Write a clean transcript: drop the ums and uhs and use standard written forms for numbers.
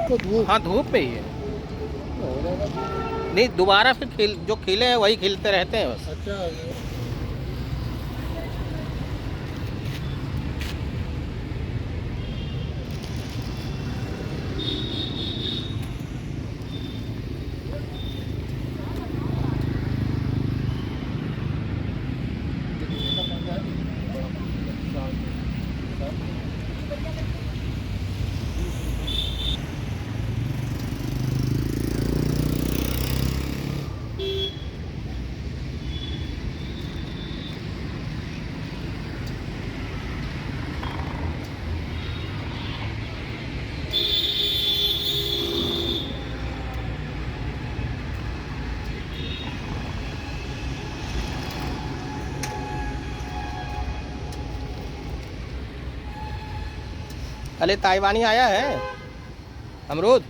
तो धूप। हाँ धूप पे ही है। हो जाएगा। नहीं दोबारा फिर जो खिले हैं वही खिलते रहते हैं बस। अच्छा। अरे ताइवानी आया है अमरूद।